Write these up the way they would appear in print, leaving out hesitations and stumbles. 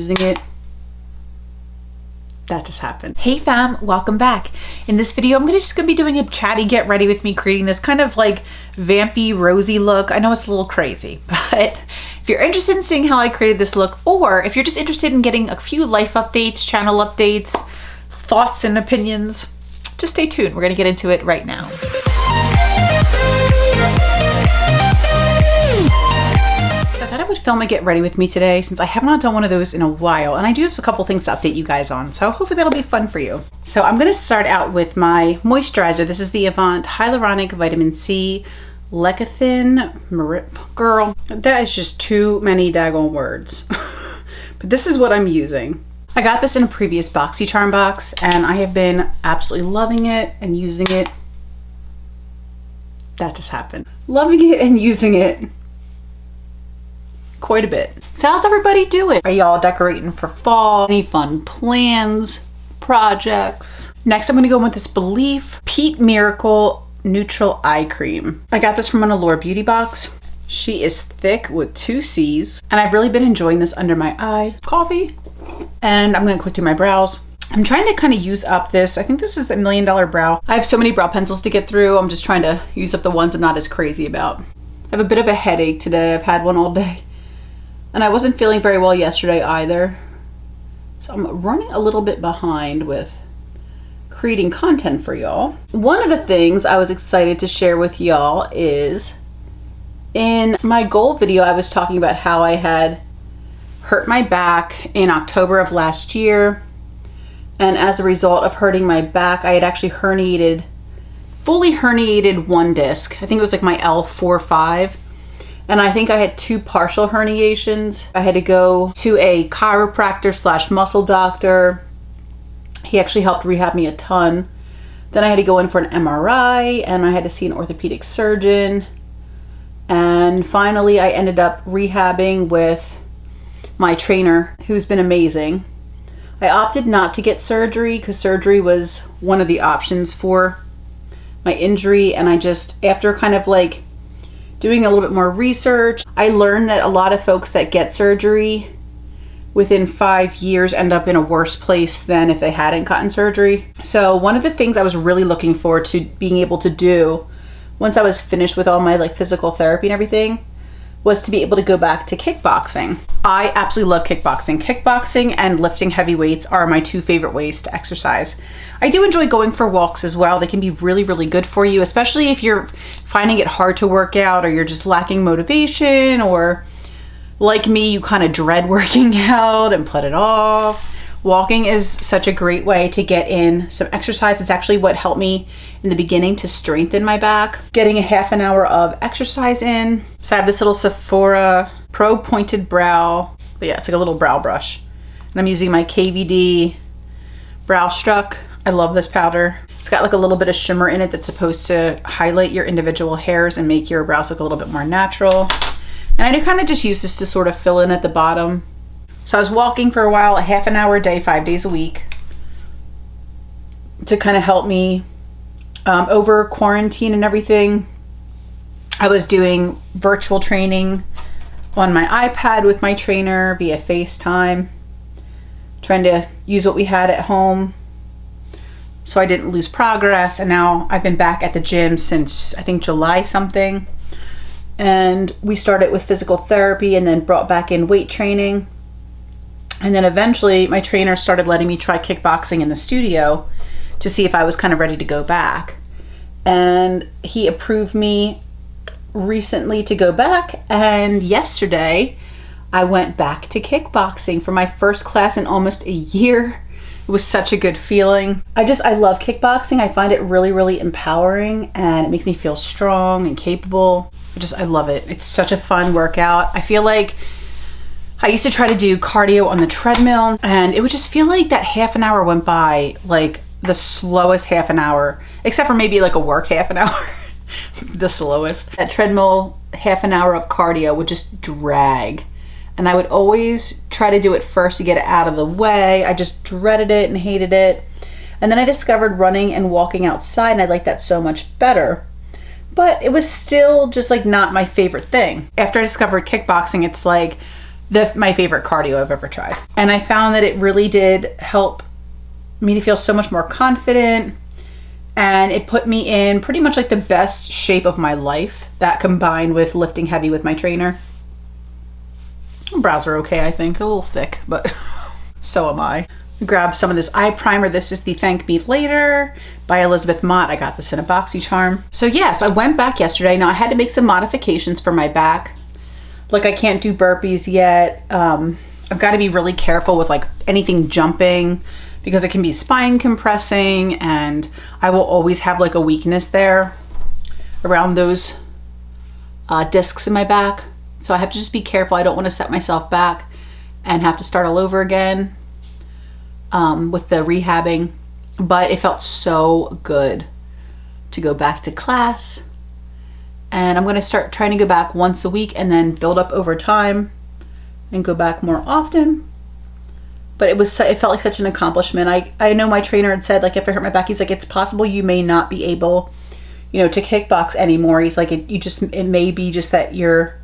Using it. That just happened. Hey fam, welcome back. In this video, I'm just gonna be doing a chatty get ready with me, creating this kind of like vampy, rosy look. I know it's a little crazy, but if you're interested in seeing how I created this look, or if you're just interested in getting a few life updates, channel updates, thoughts and opinions, just stay tuned. We're gonna get into it right now. So I thought I would film a get ready with me today since I have not done one of those in a while, and I do have a couple things to update you guys on, so hopefully that'll be fun for you. So I'm gonna start out with my moisturizer. This is the Avant Hyaluronic Vitamin C Lecithin Girl, that is just too many daggone words. But this is what I'm using. I got this in a previous BoxyCharm box and I have been absolutely loving it and using it. That just happened. Loving it and using it quite a bit. So how's everybody doing? Are y'all decorating for fall? Any fun plans, projects? Next, I'm gonna go with this Belief Pete Miracle Neutral Eye Cream. I got this from an Allure Beauty box. She is thick with 2 C's, and I've really been enjoying this under my eye. Coffee. And I'm gonna quick do my brows. I'm trying to kind of use up this. I think this is the $1 Million Brow. I have so many brow pencils to get through. I'm just trying to use up the ones I'm not as crazy about. I have a bit of a headache today. I've had one all day. And I wasn't feeling very well yesterday either. So I'm running a little bit behind with creating content for y'all. One of the things I was excited to share with y'all is in my goal video, I was talking about how I had hurt my back in October of last year. And as a result of hurting my back, I had actually fully herniated one disc. I think it was like my L4-5. And I think I had 2 partial herniations. I had to go to a chiropractor / muscle doctor. He actually helped rehab me a ton. Then I had to go in for an MRI and I had to see an orthopedic surgeon. And finally I ended up rehabbing with my trainer, who's been amazing. I opted not to get surgery because surgery was one of the options for my injury. And I just, after kind of like doing a little bit more research, I learned that a lot of folks that get surgery within 5 years end up in a worse place than if they hadn't gotten surgery. So one of the things I was really looking forward to being able to do once I was finished with all my like physical therapy and everything was to be able to go back to kickboxing. I absolutely love kickboxing. Kickboxing and lifting heavy weights are my 2 favorite ways to exercise. I do enjoy going for walks as well. They can be really, really good for you, especially if you're finding it hard to work out or you're just lacking motivation, or like me, you kind of dread working out and put it off. Walking is such a great way to get in some exercise. It's actually what helped me in the beginning to strengthen my back. Getting a half an hour of exercise in. So I have this little Sephora Pro Pointed Brow. But yeah, it's like a little brow brush. And I'm using my KVD Brow Struck. I love this powder. It's got like a little bit of shimmer in it that's supposed to highlight your individual hairs and make your brows look a little bit more natural. And I do kind of just use this to sort of fill in at the bottom. So I was walking for a while, a half an hour a day, 5 days a week, to kind of help me over quarantine and everything. I was doing virtual training on my iPad with my trainer via FaceTime, trying to use what we had at home so I didn't lose progress. And now I've been back at the gym since I think July something. And we started with physical therapy and then brought back in weight training. And then eventually my trainer started letting me try kickboxing in the studio to see if I was kind of ready to go back. And he approved me recently to go back. And yesterday I went back to kickboxing for my first class in almost a year. It was such a good feeling. I love kickboxing. I find it really, really empowering and it makes me feel strong and capable. I love it. It's such a fun workout. I feel like I used to try to do cardio on the treadmill and it would just feel like that half an hour went by like the slowest half an hour, except for maybe like a work half an hour, the slowest. That treadmill half an hour of cardio would just drag. And I would always try to do it first to get it out of the way. I just dreaded it and hated it. And then I discovered running and walking outside and I liked that so much better. But it was still just like not my favorite thing. After I discovered kickboxing, it's like my favorite cardio I've ever tried. And I found that it really did help me to feel so much more confident, and it put me in pretty much like the best shape of my life, that combined with lifting heavy with my trainer. Brows are okay, I think. A little thick, but so am I. Grab some of this eye primer. This is the Thank Me Later by Elizabeth Mott. I got this in a BoxyCharm. So yes, I went back yesterday. Now I had to make some modifications for my back. Like I can't do burpees yet. I've got to be really careful with like anything jumping, because it can be spine compressing, and I will always have like a weakness there around those discs in my back. So I have to just be careful. I don't want to set myself back and have to start all over again with the rehabbing. But it felt so good to go back to class. And I'm going to start trying to go back once a week and then build up over time and go back more often. But it felt like such an accomplishment. I know my trainer had said, like, if I hurt my back, he's like, it's possible you may not be able, to kickbox anymore. He's like, it may be just that you're,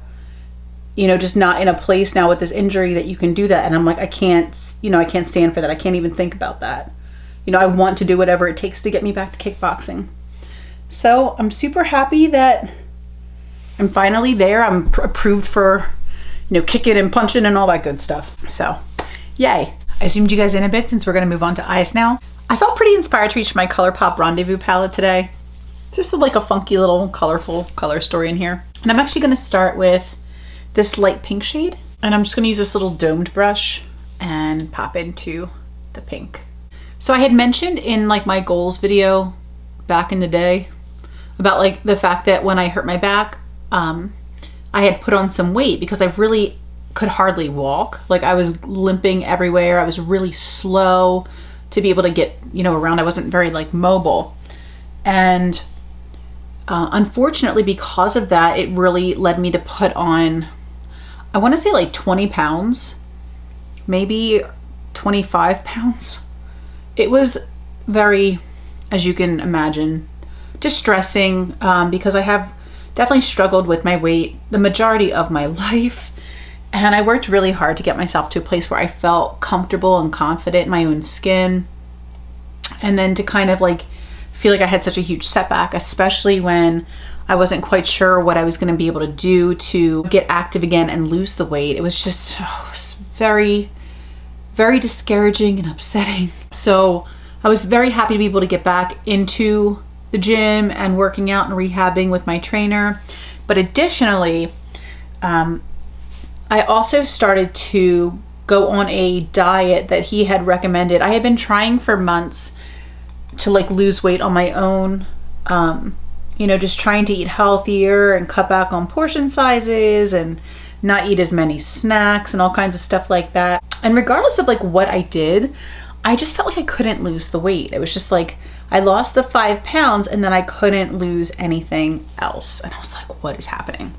just not in a place now with this injury that you can do that. And I'm like, I can't stand for that. I can't even think about that. I want to do whatever it takes to get me back to kickboxing. So I'm super happy that I'm finally there. I'm approved for, kicking and punching and all that good stuff. So yay. I zoomed you guys in a bit since we're going to move on to eyes now. I felt pretty inspired to reach my ColourPop Rendezvous palette today. Just like a funky little colorful color story in here. And I'm actually going to start with this light pink shade. And I'm just going to use this little domed brush and pop into the pink. So I had mentioned in like my goals video back in the day about like the fact that when I hurt my back, I had put on some weight because I really could hardly walk. Like I was limping everywhere. I was really slow to be able to get, around. I wasn't very like mobile. And unfortunately, because of that, it really led me to put on, I want to say like 20 pounds, maybe 25 pounds. It was very, as you can imagine, distressing because I have definitely struggled with my weight the majority of my life. And I worked really hard to get myself to a place where I felt comfortable and confident in my own skin. And then to kind of like feel like I had such a huge setback, especially when I wasn't quite sure what I was going to be able to do to get active again and lose the weight. It was just very, very discouraging and upsetting. So I was very happy to be able to get back into the gym and working out and rehabbing with my trainer. But additionally, I also started to go on a diet that he had recommended. I had been trying for months to like lose weight on my own, just trying to eat healthier and cut back on portion sizes and not eat as many snacks and all kinds of stuff like that. And regardless of like what I did, I just felt like I couldn't lose the weight. It was just like I lost the 5 pounds and then I couldn't lose anything else. And I was like, what is happening?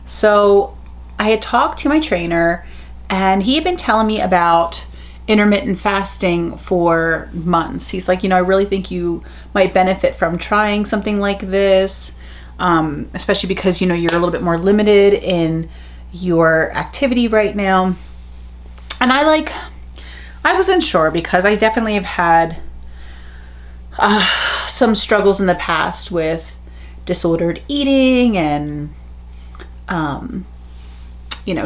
So I had talked to my trainer and he had been telling me about intermittent fasting for months. He's like, I really think you might benefit from trying something like this, especially because, you're a little bit more limited in your activity right now. And I was unsure because I definitely have had some struggles in the past with disordered eating and,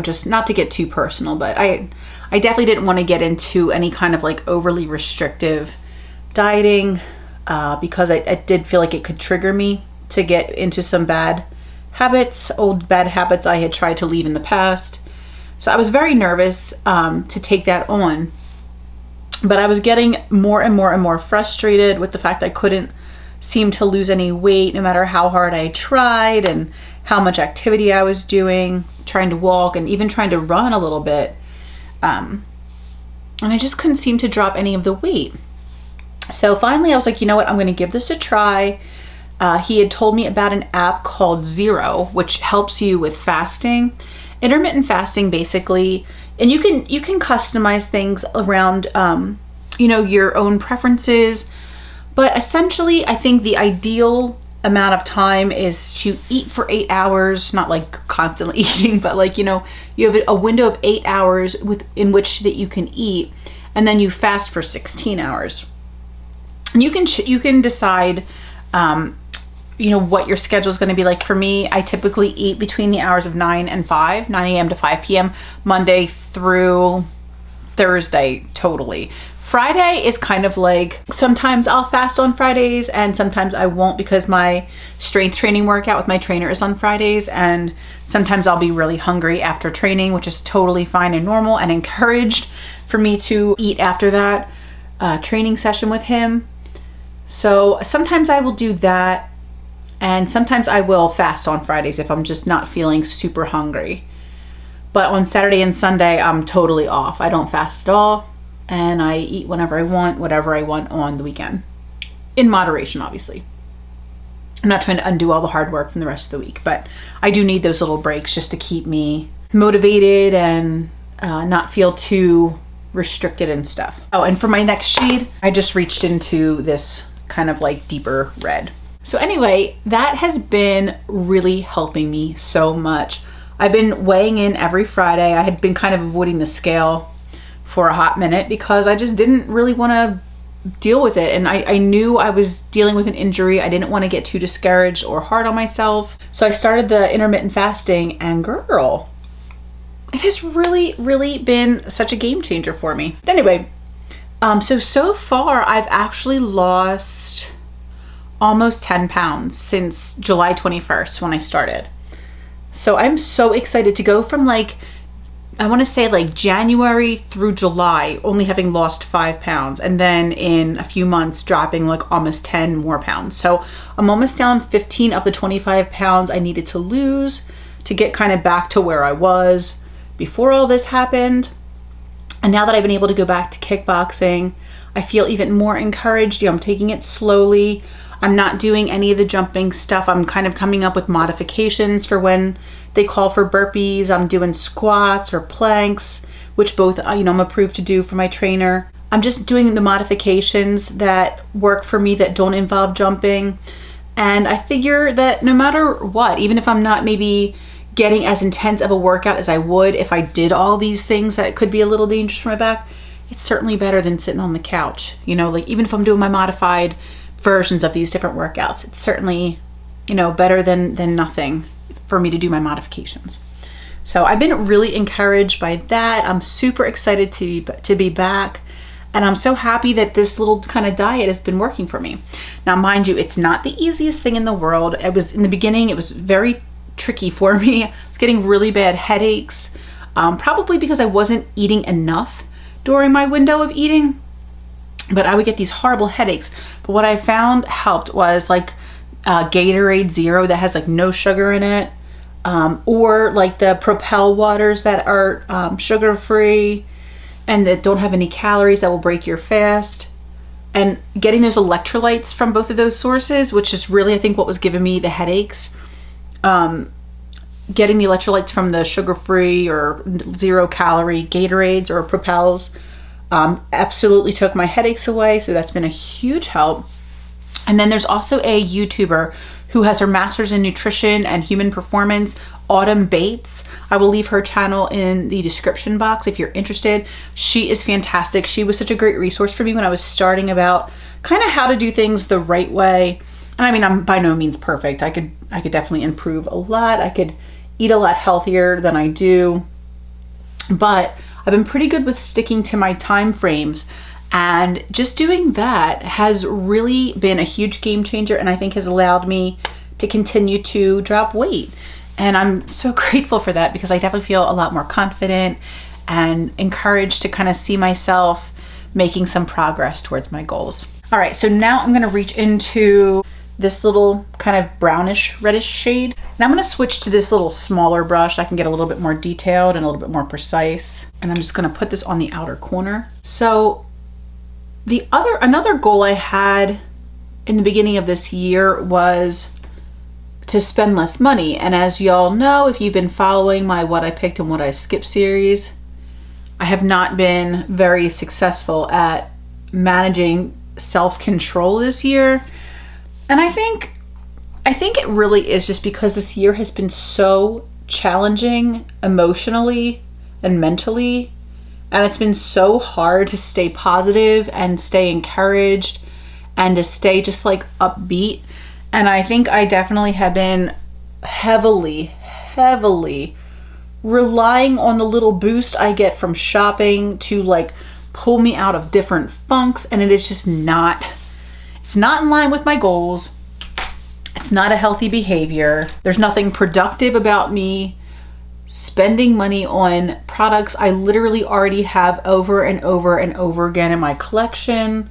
just not to get too personal, but I definitely didn't want to get into any kind of like overly restrictive dieting because I did feel like it could trigger me to get into some old bad habits I had tried to leave in the past. So I was very nervous to take that on, but I was getting more and more and more frustrated with the fact I couldn't seem to lose any weight no matter how hard I tried and how much activity I was doing, trying to walk and even trying to run a little bit. And I just couldn't seem to drop any of the weight. So finally I was like, you know what, I'm going to give this a try. He had told me about an app called Zero, which helps you with fasting, intermittent fasting basically. And you can customize things around, your own preferences. But essentially I think the ideal amount of time is to eat for 8 hours, not like constantly eating, but like, you know, you have a window of 8 hours in which that you can eat, and then you fast for 16 hours. And you can decide, you know, what your schedule is going to be like. For me, I typically eat between the hours of 9 and 5, 9 a.m. to 5 p.m., Monday through Thursday totally. Friday is kind of like, sometimes I'll fast on Fridays and sometimes I won't, because my strength training workout with my trainer is on Fridays, and sometimes I'll be really hungry after training, which is totally fine and normal and encouraged for me to eat after that training session with him. So sometimes I will do that, and sometimes I will fast on Fridays if I'm just not feeling super hungry. But on Saturday and Sunday, I'm totally off. I don't fast at all, and I eat whenever I want, whatever I want on the weekend. In moderation, obviously. I'm not trying to undo all the hard work from the rest of the week, but I do need those little breaks just to keep me motivated and not feel too restricted and stuff. Oh, and for my next shade, I just reached into this kind of like deeper red. So anyway, that has been really helping me so much. I've been weighing in every Friday. I had been kind of avoiding the scale for a hot minute because I just didn't really want to deal with it. And I knew I was dealing with an injury. I didn't want to get too discouraged or hard on myself. So I started the intermittent fasting, and girl, it has really, really been such a game changer for me. But anyway, so far I've actually lost almost 10 pounds since July 21st when I started. So I'm so excited to go from like, I want to say like January through July, only having lost 5 pounds, and then in a few months dropping like almost 10 more pounds. So I'm almost down 15 of the 25 pounds I needed to lose to get kind of back to where I was before all this happened. And now that I've been able to go back to kickboxing, I feel even more encouraged. You know, I'm taking it slowly. I'm not doing any of the jumping stuff. I'm kind of coming up with modifications for when they call for burpees. I'm doing squats or planks, which both, you know, I'm approved to do for my trainer. I'm just doing the modifications that work for me that don't involve jumping. And I figure that no matter what, even if I'm not maybe getting as intense of a workout as I would if I did all these things that could be a little dangerous for my back, it's certainly better than sitting on the couch. You know, like even if I'm doing my modified versions of these different workouts, it's certainly, you know, better than nothing for me to do my modifications. So I've been really encouraged by that. I'm super excited to be back, and I'm so happy that this little kind of diet has been working for me. Now, mind you, it's not the easiest thing in the world. It was in the beginning, it was very tricky for me. I was getting really bad headaches, probably because I wasn't eating enough during my window of eating. But I would get these horrible headaches. But what I found helped was like Gatorade Zero that has like no sugar in it, or like the Propel waters that are sugar free and that don't have any calories that will break your fast. And getting those electrolytes from both of those sources, which is really, I think, what was giving me the headaches. Getting the electrolytes from the sugar-free or zero-calorie Gatorades or Propels absolutely took my headaches away, so that's been a huge help. And then there's also a YouTuber who has her master's in nutrition and human performance, Autumn Bates. I will leave her channel in the description box if you're interested. She is fantastic. She was such a great resource for me when I was starting about kind of how to do things the right way. And I mean, I'm by no means perfect. I could definitely improve a lot. I could eat a lot healthier than I do, but I've been pretty good with sticking to my time frames, and just doing that has really been a huge game changer, and I think has allowed me to continue to drop weight. And I'm so grateful for that, because I definitely feel a lot more confident and encouraged to kind of see myself making some progress towards my goals. All right, so now I'm gonna reach into this little kind of brownish reddish shade. And I'm gonna switch to this little smaller brush. I can get a little bit more detailed and a little bit more precise. And I'm just gonna put this on the outer corner. So another goal I had in the beginning of this year was to spend less money. And as y'all know, if you've been following my What I Picked and What I Skipped series, I have not been very successful at managing self-control this year. And I think I think it really is just because this year has been so challenging emotionally and mentally, and it's been so hard to stay positive and stay encouraged and to stay just like upbeat. And I think I definitely have been heavily relying on the little boost I get from shopping to like pull me out of different funks, and it is just not, it's not in line with my goals. It's not a healthy behavior. There's nothing productive about me spending money on products I literally already have over and over and over again in my collection.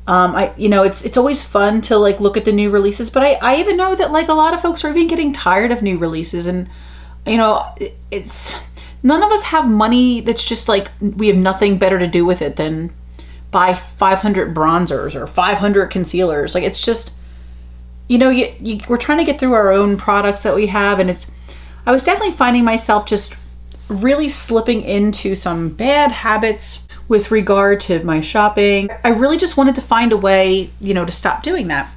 It's always fun to like look at the new releases, but I even know that like a lot of folks are even getting tired of new releases, and it's none of us have money that's just like we have nothing better to do with it than buy 500 bronzers or 500 concealers. Like it's just, we're trying to get through our own products that we have, and I was definitely finding myself just really slipping into some bad habits with regard to my shopping. I really just wanted to find a way, to stop doing that.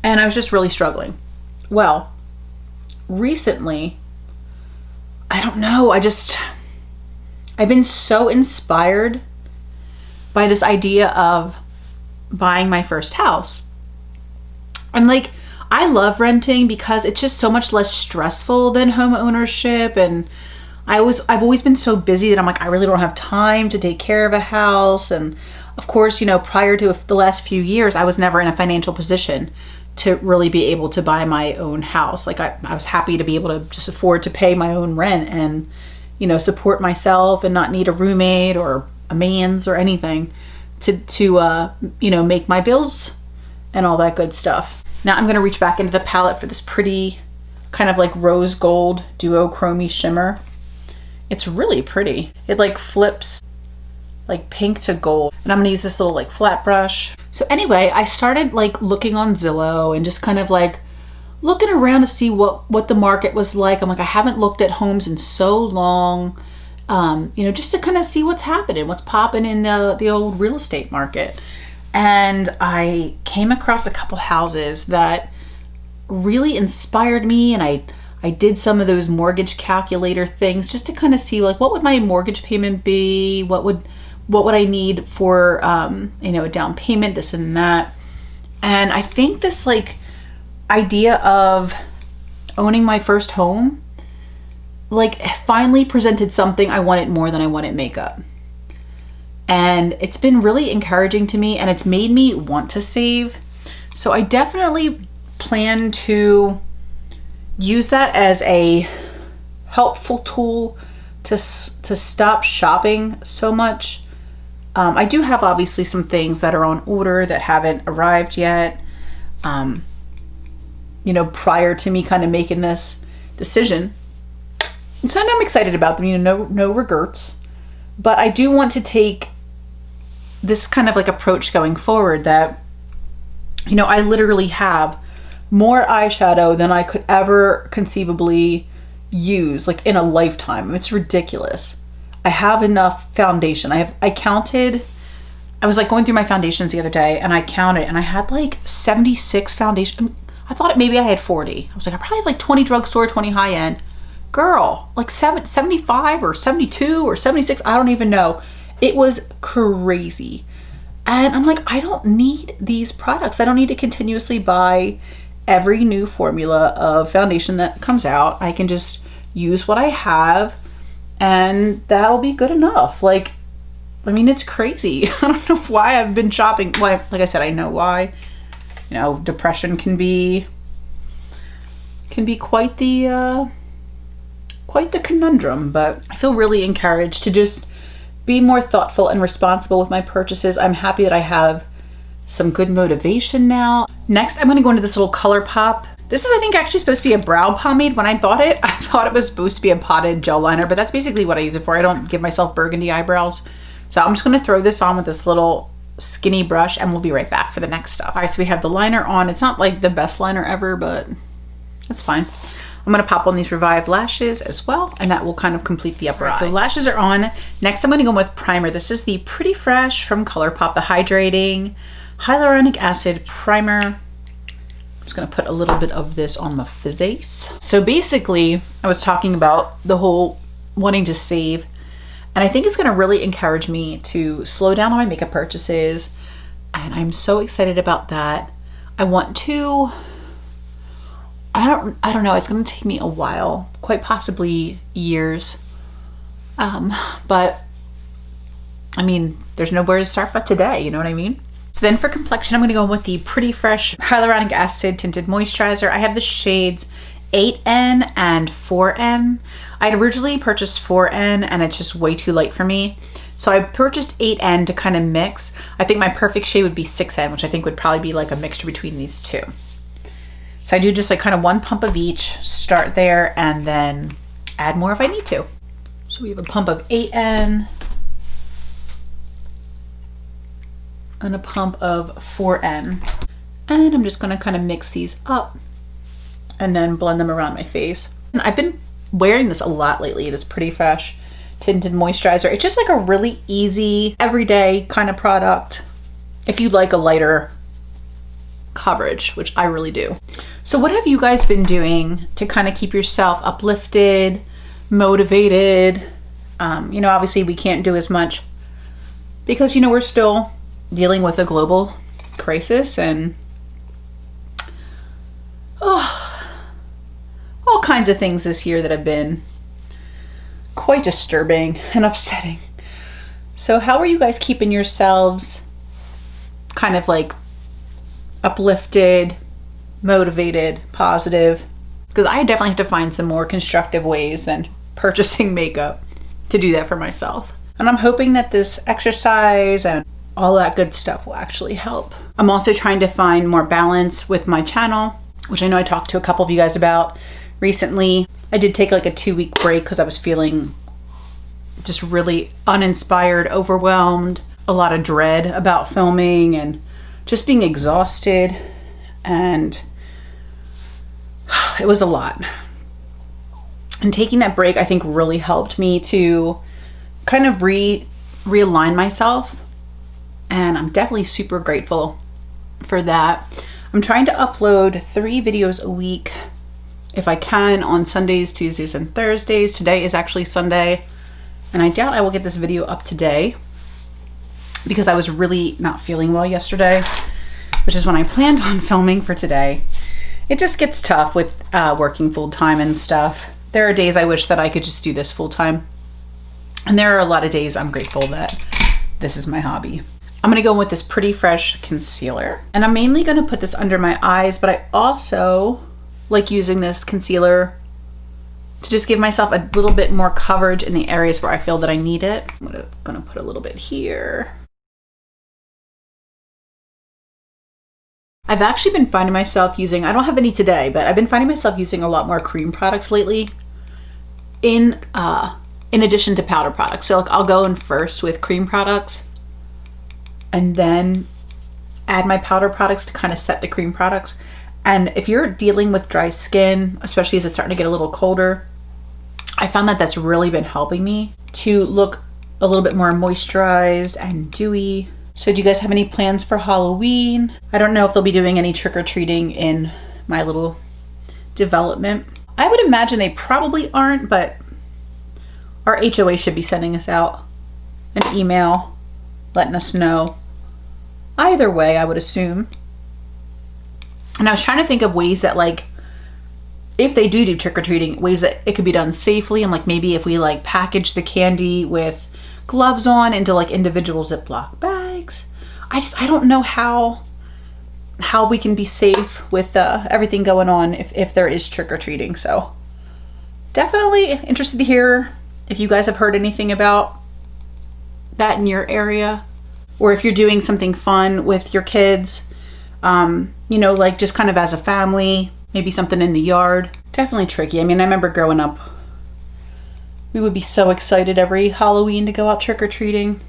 And I was just really struggling. Well, recently, I don't know, I've been so inspired by this idea of buying my first house. And like, I love renting because it's just so much less stressful than home ownership. And I've always been so busy that I'm like, I really don't have time to take care of a house. And of course, prior to the last few years, I was never in a financial position to really be able to buy my own house. Like I was happy to be able to just afford to pay my own rent and, support myself and not need a roommate or a man's or anything to make my bills and all that good stuff. Now I'm going to reach back into the palette for this pretty kind of like rose gold duochrome shimmer. It's really pretty. It like flips like pink to gold. And I'm going to use this little like flat brush. So anyway, I started like looking on Zillow and just kind of like looking around to see what the market was like. I'm like, I haven't looked at homes in so long, just to kind of see what's happening, what's popping in the old real estate market. And I came across a couple houses that really inspired me, and I did some of those mortgage calculator things just to kind of see like what would my mortgage payment be, what would I need for a down payment, this and that. And I think this like idea of owning my first home like finally presented something I wanted more than I wanted makeup. And it's been really encouraging to me, and it's made me want to save. So I definitely plan to use that as a helpful tool to stop shopping so much. I do have obviously some things that are on order that haven't arrived yet, prior to me kind of making this decision. So I'm excited about them, no regrets. But I do want to take this kind of like approach going forward that, I literally have more eyeshadow than I could ever conceivably use like in a lifetime. It's ridiculous. I have enough foundation. I counted, I was like going through my foundations the other day and I counted and I had like 76 foundation. I thought maybe I had 40. I was like, I probably have like 20 drugstore, 20 high end. Girl, like 75 or 72 or 76. I don't even know. It was crazy. And I'm like, I don't need these products. I don't need to continuously buy every new formula of foundation that comes out. I can just use what I have and that'll be good enough. Like, I mean, it's crazy. I don't know why I've been shopping. Well, like I said, I know why. Depression can be quite the conundrum, but I feel really encouraged to just be more thoughtful and responsible with my purchases. I'm happy that I have some good motivation now. Next, I'm going to go into this little ColourPop. This is, I think, actually supposed to be a brow pomade. When I bought it, I thought it was supposed to be a potted gel liner, but that's basically what I use it for. I don't give myself burgundy eyebrows. So I'm just going to throw this on with this little skinny brush and we'll be right back for the next stuff. All right, so we have the liner on. It's not like the best liner ever, but that's fine. I'm going to pop on these Revived lashes as well, and that will kind of complete the upper eye. So lashes are on. Next, I'm going to go with primer. This is the Pretty Fresh from ColourPop, the Hydrating Hyaluronic Acid Primer. just gonna put a little bit of this on my face. So basically, I was talking about the whole wanting to save, and I think it's gonna really encourage me to slow down on my makeup purchases, and I'm so excited about that. I want to, I don't know, it's gonna take me a while, quite possibly years. But I mean, there's nowhere to start but today, you know what I mean? So then for complexion, I'm gonna go with the Pretty Fresh Hyaluronic Acid Tinted Moisturizer. I have the shades 8N and 4N. I'd originally purchased 4N and it's just way too light for me. So I purchased 8N to kind of mix. I think my perfect shade would be 6N, which I think would probably be like a mixture between these two. So I do just like kind of one pump of each, start there, and then add more if I need to. So we have a pump of 8N and a pump of 4N. And I'm just gonna kind of mix these up and then blend them around my face. And I've been wearing this a lot lately, this Pretty Fresh Tinted Moisturizer. It's just like a really easy, everyday kind of product if you like a lighter coverage, which I really do. So what have you guys been doing to kind of keep yourself uplifted, motivated? You know, obviously we can't do as much because, you know, we're still dealing with a global crisis and all kinds of things this year that have been quite disturbing and upsetting. So how are you guys keeping yourselves kind of like uplifted, motivated, positive? Because I definitely have to find some more constructive ways than purchasing makeup to do that for myself. And I'm hoping that this exercise and all that good stuff will actually help. I'm also trying to find more balance with my channel, which I know I talked to a couple of you guys about recently. I did take like a 2-week break because I was feeling just really uninspired, overwhelmed, a lot of dread about filming and just being exhausted, and it was a lot. And taking that break, I think, really helped me to kind of realign myself, and I'm definitely super grateful for that. I'm trying to upload 3 videos a week if I can on Sundays, Tuesdays, and Thursdays. Today is actually Sunday, and I doubt I will get this video up today because I was really not feeling well yesterday, which is when I planned on filming for today. It just gets tough with working full-time and stuff. There are days I wish that I could just do this full-time, and there are a lot of days I'm grateful that this is my hobby. I'm gonna go in with this Pretty Fresh concealer, and I'm mainly gonna put this under my eyes, but I also like using this concealer to just give myself a little bit more coverage in the areas where I feel that I need it. I'm gonna put a little bit here. I've actually been finding myself using, I don't have any today, but I've been finding myself using a lot more cream products lately in addition to powder products. So like I'll go in first with cream products and then add my powder products to kind of set the cream products. And if you're dealing with dry skin, especially as it's starting to get a little colder, I found that that's really been helping me to look a little bit more moisturized and dewy. So do you guys have any plans for Halloween? I don't know if they'll be doing any trick-or-treating in my little development. I would imagine they probably aren't, but our HOA should be sending us out an email letting us know. Either way, I would assume. And I was trying to think of ways that, like, if they do trick-or-treating, ways that it could be done safely, and like maybe if we like package the candy with gloves on into like individual Ziploc bags. I don't know how we can be safe with everything going on if there is trick-or-treating. So definitely interested to hear if you guys have heard anything about that in your area, or if you're doing something fun with your kids, you know, like just kind of as a family, maybe something in the yard. Definitely tricky. I mean, I remember growing up, we would be so excited every Halloween to go out trick-or-treating.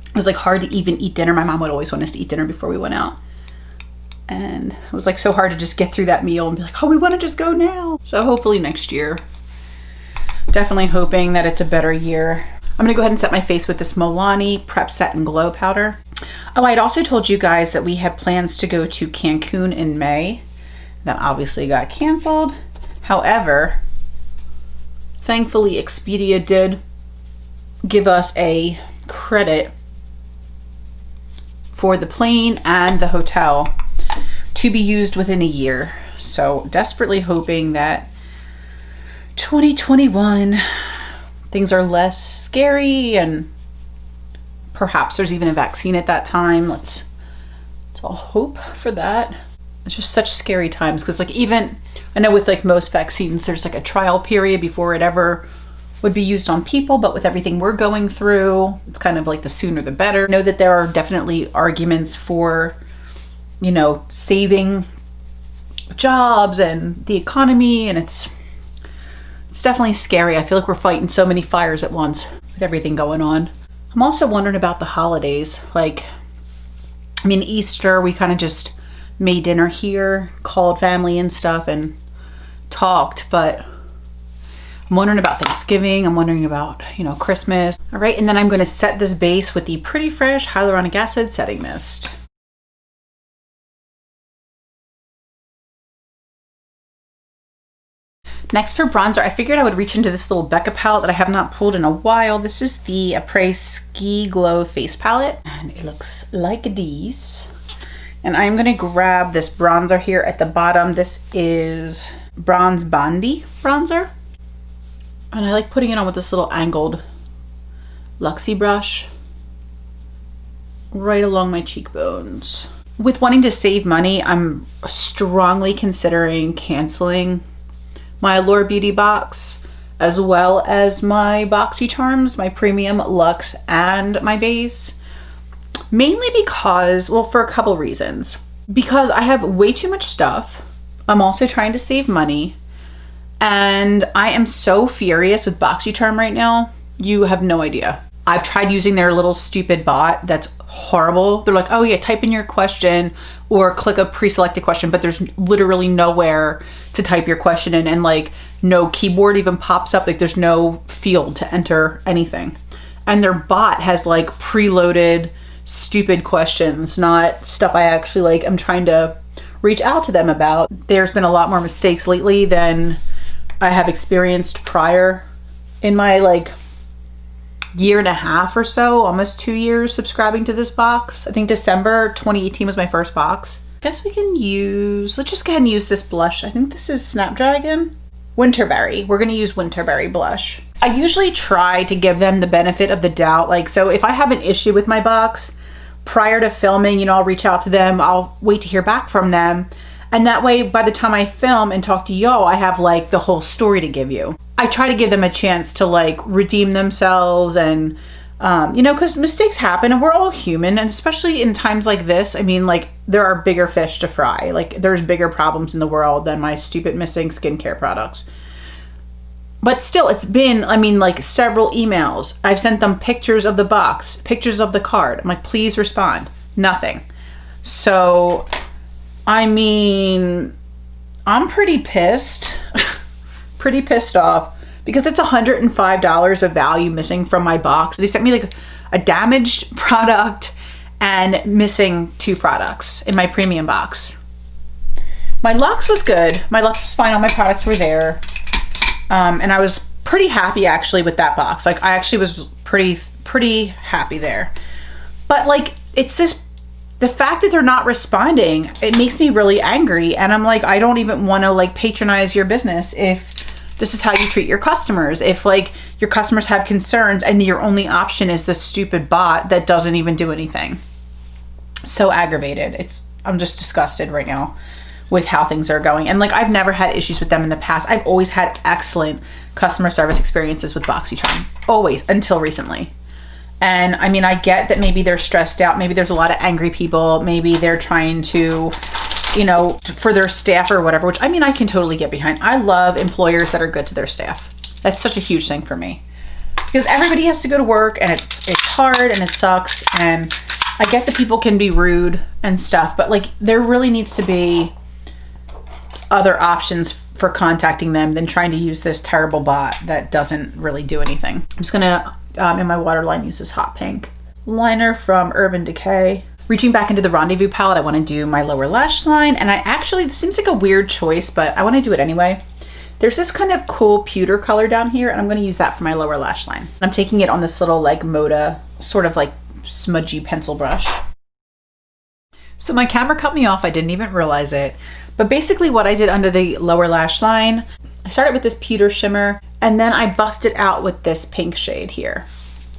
It was like hard to even eat dinner. My mom would always want us to eat dinner before we went out. And it was like so hard to just get through that meal and be like, oh, we want to just go now. So hopefully next year. Definitely hoping that it's a better year. I'm gonna go ahead and set my face with this Milani Prep Set and Glow powder. Oh, I'd also told you guys that we had plans to go to Cancun in May. That obviously got canceled. However, thankfully Expedia did give us a credit for the plane and the hotel to be used within a year. So desperately hoping that 2021 things are less scary and perhaps there's even a vaccine at that time. Let's all hope for that. It's just such scary times because like even I know with like most vaccines there's like a trial period before it ever would be used on people, but with everything we're going through, it's kind of like the sooner the better. I know that there are definitely arguments for, you know, saving jobs and the economy, and it's definitely scary. I feel like we're fighting so many fires at once with everything going on. I'm also wondering about the holidays. Like, I mean, Easter, we kind of just made dinner here, called family and stuff and talked, but I'm wondering about Thanksgiving. I'm wondering about, you know, Christmas. All right, and then I'm going to set this base with the Pretty Fresh Hyaluronic Acid Setting Mist. Next for bronzer, I figured I would reach into this little Becca palette that I have not pulled in a while. This is the Après Ski Glow Face Palette, and it looks like this. And I'm going to grab this bronzer here at the bottom. This is Bronze Bondi bronzer. And I like putting it on with this little angled Luxie brush right along my cheekbones. With wanting to save money, I'm strongly considering canceling my Allure Beauty box as well as my BoxyCharms, my Premium, Luxe, and my base. Mainly because, well, for a couple reasons. Because I have way too much stuff. I'm also trying to save money. And I am so furious with BoxyCharm right now. You have no idea. I've tried using their little stupid bot that's horrible. They're like, oh yeah, type in your question or click a pre-selected question, but there's literally nowhere to type your question in, and like no keyboard even pops up. Like there's no field to enter anything. And their bot has like preloaded stupid questions, not stuff I actually like I'm trying to reach out to them about. There's been a lot more mistakes lately than I have experienced prior in my like year and a half or so, almost 2 years subscribing to this box. I think December 2018 was my first box. Guess we can use, let's just go ahead and use this blush. I think this is Snapdragon. Winterberry. We're gonna use Winterberry blush. I usually try to give them the benefit of the doubt. Like, so if I have an issue with my box prior to filming, you know, I'll reach out to them. I'll wait to hear back from them. And that way, by the time I film and talk to y'all, I have like the whole story to give you. I try to give them a chance to like redeem themselves and, you know, because mistakes happen and we're all human. And especially in times like this, I mean, like there are bigger fish to fry. Like there's bigger problems in the world than my stupid missing skincare products. But still, it's been, I mean, like several emails. I've sent them pictures of the box, pictures of the card. I'm like, please respond. Nothing. So, I mean, I'm pretty pissed. Pretty pissed off because it's $105 of value missing from my box. They sent me like a damaged product and missing 2 products in my premium box. My Luxe was good. My Luxe was fine. All my products were there. And I was pretty happy actually with that box. Like I actually was pretty happy there. But like, it's this, the fact that they're not responding, it makes me really angry. And I'm like, I don't even want to like patronize your business if this is how you treat your customers. If like your customers have concerns and your only option is this stupid bot that doesn't even do anything. So aggravated. I'm just disgusted right now with how things are going. And like, I've never had issues with them in the past. I've always had excellent customer service experiences with BoxyCharm. Always, until recently. And I mean, I get that maybe they're stressed out. Maybe there's a lot of angry people. Maybe they're trying to, you know, for their staff or whatever, which I mean, I can totally get behind. I love employers that are good to their staff. That's such a huge thing for me. Because everybody has to go to work and it's hard and it sucks. And I get that people can be rude and stuff, but like there really needs to be other options for contacting them than trying to use this terrible bot that doesn't really do anything. I'm just gonna, in my waterline, use this hot pink liner from Urban Decay. Reaching back into the Rendezvous palette, I want to do my lower lash line. And this seems like a weird choice, but I want to do it anyway. There's this kind of cool pewter color down here, and I'm going to use that for my lower lash line. I'm taking it on this little like Moda sort of like smudgy pencil brush. So my camera cut me off. I didn't even realize it. But basically what I did under the lower lash line, I started with this pewter shimmer, and then I buffed it out with this pink shade here.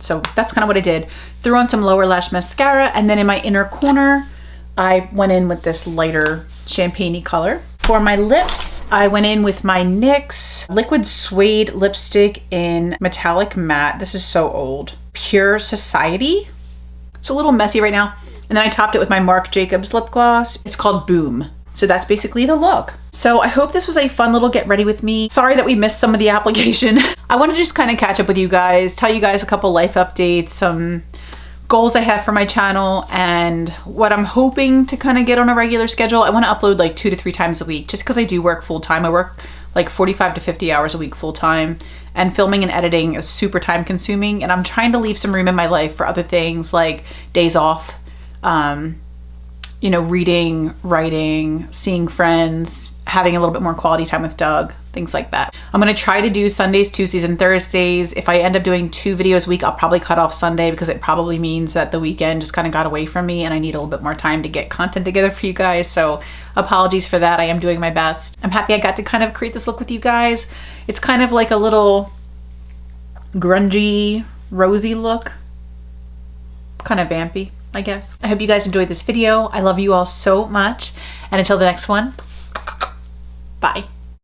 So that's kind of what I did. Threw on some lower lash mascara, and then in my inner corner, I went in with this lighter champagne-y color. For my lips, I went in with my NYX Liquid Suede lipstick in Metallic Matte. This is so old. Pure Society. It's a little messy right now. And then I topped it with my Marc Jacobs lip gloss. It's called Boom. So that's basically the look. So I hope this was a fun little get ready with me. Sorry that we missed some of the application. I want to just kind of catch up with you guys, tell you guys a couple life updates, some goals I have for my channel, and what I'm hoping to kind of get on a regular schedule. I want to upload like 2 to 3 times a week just because I do work full time. I work like 45 to 50 hours a week full time, and filming and editing is super time consuming, and I'm trying to leave some room in my life for other things like days off, you know, reading, writing, seeing friends, having a little bit more quality time with Doug, things like that. I'm gonna try to do Sundays, Tuesdays, and Thursdays. If I end up doing 2 videos a week, I'll probably cut off Sunday because it probably means that the weekend just kind of got away from me and I need a little bit more time to get content together for you guys. So apologies for that. I am doing my best. I'm happy I got to kind of create this look with you guys. It's kind of like a little grungy, rosy look, kind of vampy, I guess. I hope you guys enjoyed this video. I love you all so much. And until the next one, bye.